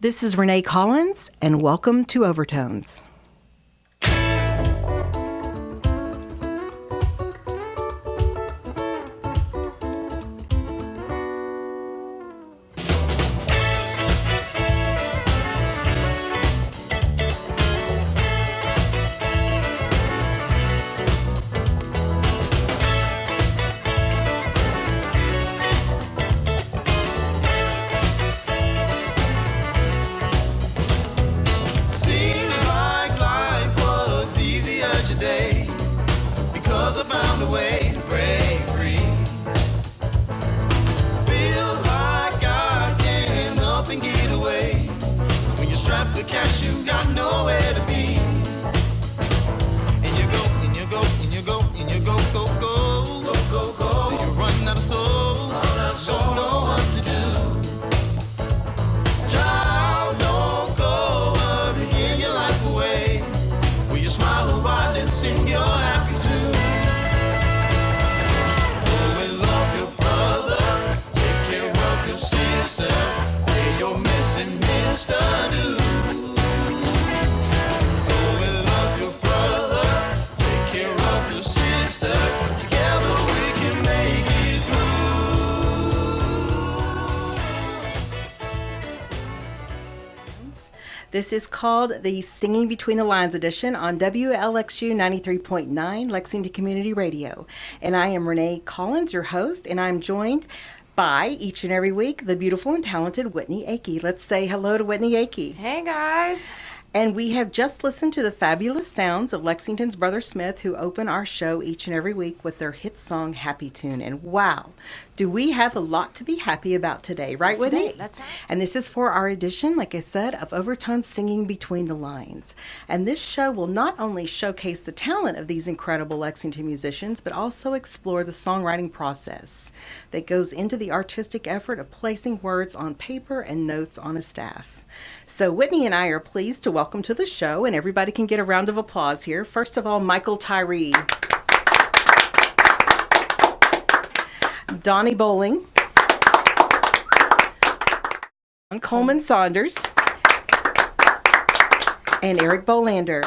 This is Renee Collins, and welcome to Overtones. This is called the Singing Between the Lines edition on WLXU 93.9 Lexington Community Radio. And I am Renee Collins, your host, and I'm joined by, each and every week, the beautiful and talented Whitney Akey. Let's say hello to Whitney Akey. Hey, guys. And we have just listened to the fabulous sounds of Lexington's Brother Smith, who open our show each and every week with their hit song, Happy Tune. And wow, do we have a lot to be happy about today, right, Whitney? That's right. And this is for our edition, like I said, of Overtones Singing Between the Lines. And this show will not only showcase the talent of these incredible Lexington musicians, but also explore the songwriting process that goes into the artistic effort of placing words on paper and notes on a staff. So Whitney and I are pleased to welcome to the show, and everybody can get a round of applause here. First of all, Michael Tyree, Donnie Bowling, Coleman, Saunders, and Eric Bolander.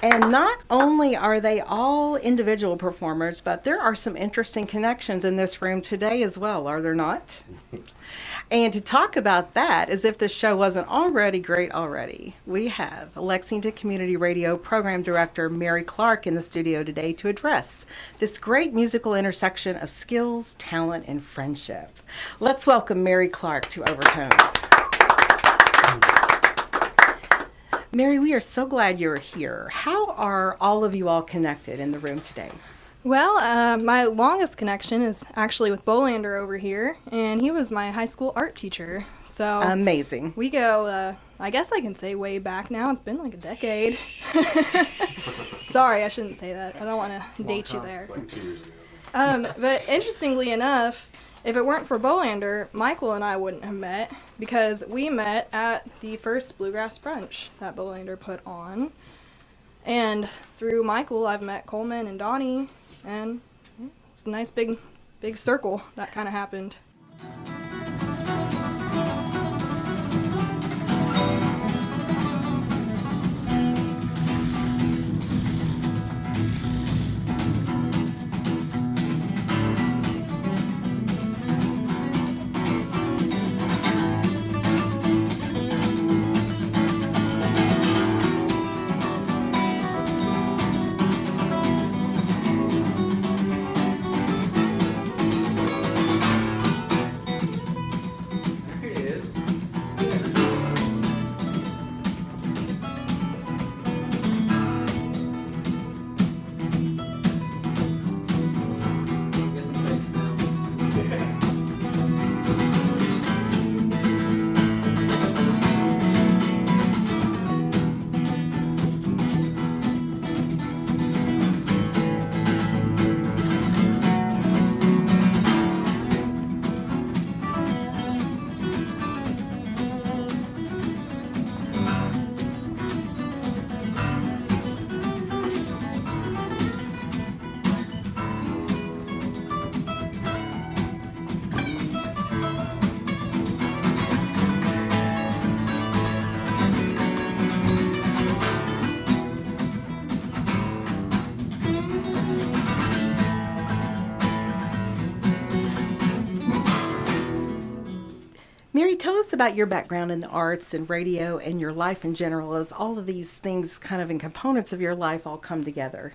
And not only are they all individual performers, but there are some interesting connections in this room today as well, are there not? And to talk about that, as if this show wasn't already great already, we have Lexington Community Radio Program Director Mary Clark in the studio today to address this great musical intersection of skills, talent, and friendship. Let's welcome Mary Clark to Overtones. Mary, we are so glad you're here. How are all of you all connected in the room today? Well, my longest connection is actually with Bolander over here, and he was my high school art teacher. So amazing. We go, I guess I can say way back now. It's been like a decade. Sorry, I shouldn't say that. I don't want to date you there. Like 2 years ago. But interestingly enough, if it weren't for Bolander, Michael and I wouldn't have met, because we met at the first Bluegrass Brunch that Bolander put on. And through Michael, I've met Coleman and Donnie, and it's a nice big circle that kind of happened. Mary, tell us about your background in the arts and radio and your life in general as all of these things kind of in components of your life all come together.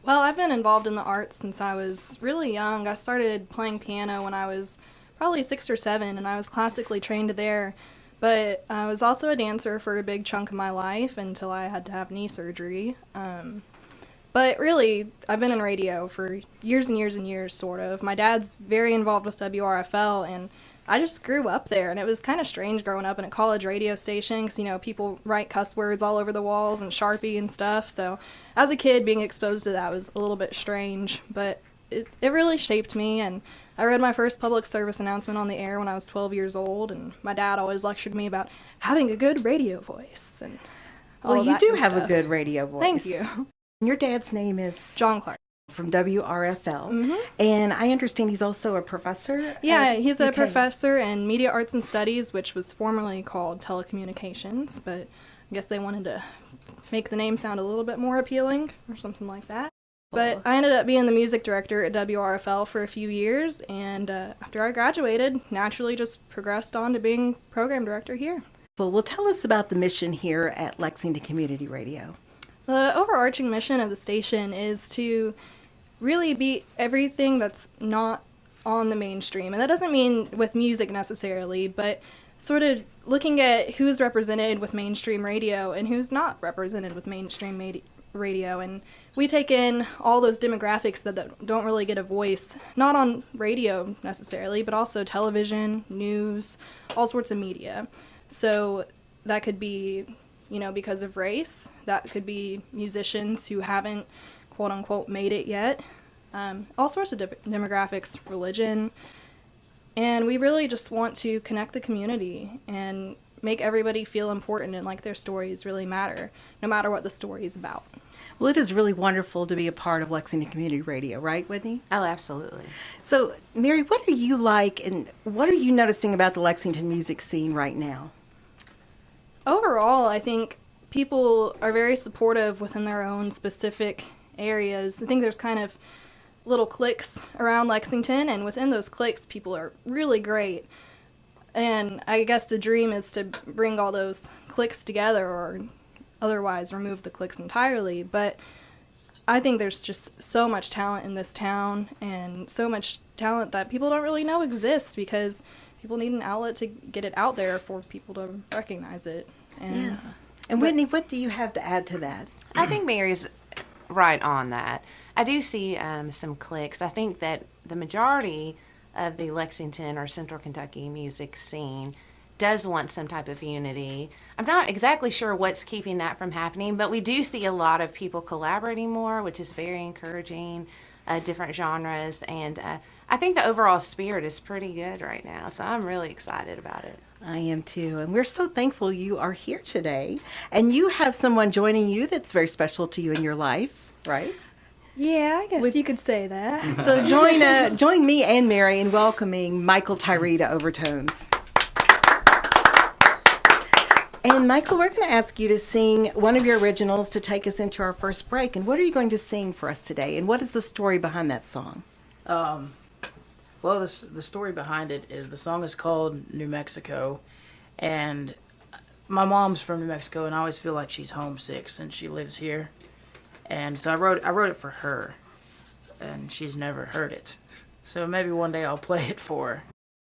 Well, I've been involved in the arts since I was really young. I started playing piano when I was probably 6 or 7, and I was classically trained there. But I was also a dancer for a big chunk of my life until I had to have knee surgery. But really, I've been in radio for years and years and years, sort of. My dad's very involved with WRFL, and I just grew up there, and it was kind of strange growing up in a college radio station because, you know, people write cuss words all over the walls and Sharpie and stuff. So as a kid, being exposed to that was a little bit strange, but it really shaped me. And I read my first public service announcement on the air when I was 12 years old, and my dad always lectured me about having a good radio voice. And all Well, you that do good have a stuff. good radio voice. Thank you. Your dad's name is John Clark. from WRFL, Mhm. and I understand he's also a professor. Yeah, at he's a UK. professor in Media Arts and Studies, which was formerly called Telecommunications, but I guess they wanted to make the name sound a little bit more appealing or something like that. But I ended up being the music director at WRFL for a few years, and after I graduated, naturally just progressed on to being program director here. Well, tell us about the mission here at Lexington Community Radio. The overarching mission of the station is to really be everything that's not on the mainstream. And that doesn't mean with music necessarily, but sort of looking at who's represented with mainstream radio and who's not represented with mainstream radio. And we take in all those demographics that don't really get a voice, not on radio necessarily, but also television, news, all sorts of media. So that could be, you know, because of race. That could be musicians who haven't, quote unquote, made it yet. All sorts of demographics, religion. And we really just want to connect the community and make everybody feel important and like their stories really matter, no matter what the story is about. Well, it is really wonderful to be a part of Lexington Community Radio, right, Whitney? Oh, absolutely. So, Mary, what are you like and what are you noticing about the Lexington music scene right now? Overall, I think people are very supportive within their own specific areas. I think there's kind of little cliques around Lexington, and within those cliques, people are really great. And I guess the dream is to bring all those cliques together or otherwise remove the cliques entirely. But I think there's just so much talent in this town and so much talent that people don't really know exists because people need an outlet to get it out there for people to recognize it. And And Whitney, what do you have to add to that? I think Mary's right on that. I do see some cliques. I think that the majority of the Lexington or Central Kentucky music scene does want some type of unity. I'm not exactly sure what's keeping that from happening, but we do see a lot of people collaborating more, which is very encouraging, different genres, and I think the overall spirit is pretty good right now, so I'm really excited about it. I am too, and we're so thankful you are here today, and you have someone joining you that's very special to you in your life, right? yeah, I guess you could say that. So join me and Mary in welcoming Michael Tyree to Overtones. And Michael, we're going to ask you to sing one of your originals to take us into our first break. And what are you going to sing for us today? And what is the story behind that song? Well, the story behind it is the song is called New Mexico, and my mom's from New Mexico, and I always feel like she's homesick since she lives here, and so I wrote it for her, and she's never heard it, so maybe one day I'll play it for her.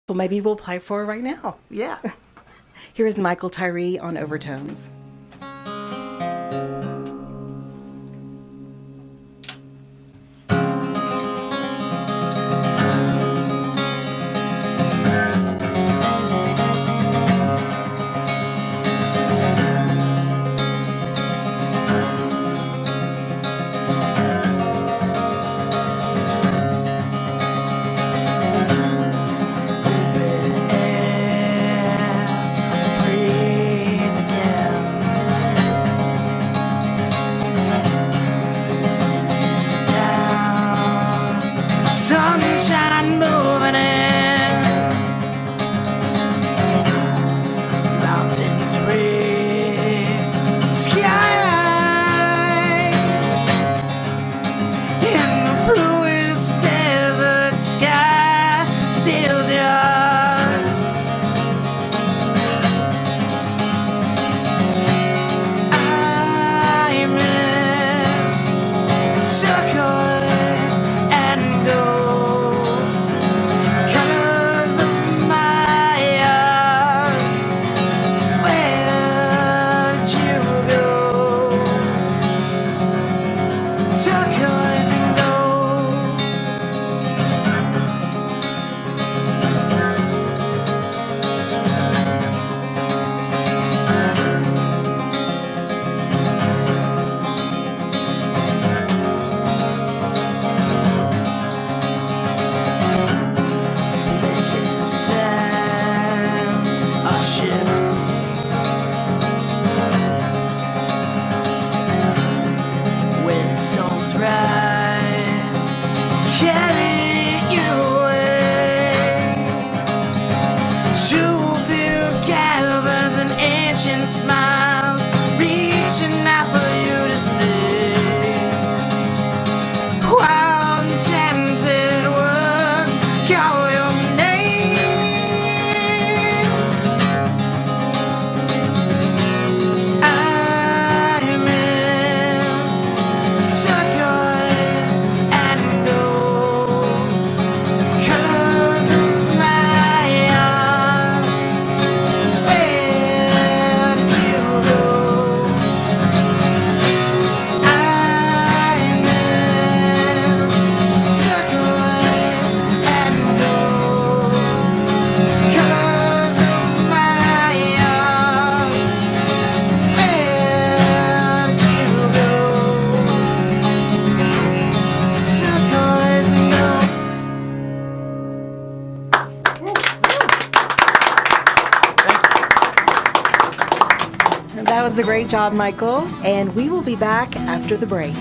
Well, maybe we'll play for her right now. Yeah. Here is Michael Tyree on Overtones. Breathe again. shift. When storms rise, carry you away. Jewel-filled caverns and ancient smiles, reaching out for you to see. Wild enchanted words call your name. I miss turquoise and gold, colors of my heart. Where did you go? I miss turquoise and gold, colors of my heart. Where did you go? Turquoise and gold. That was a great job, Michael. And we will be back after the break.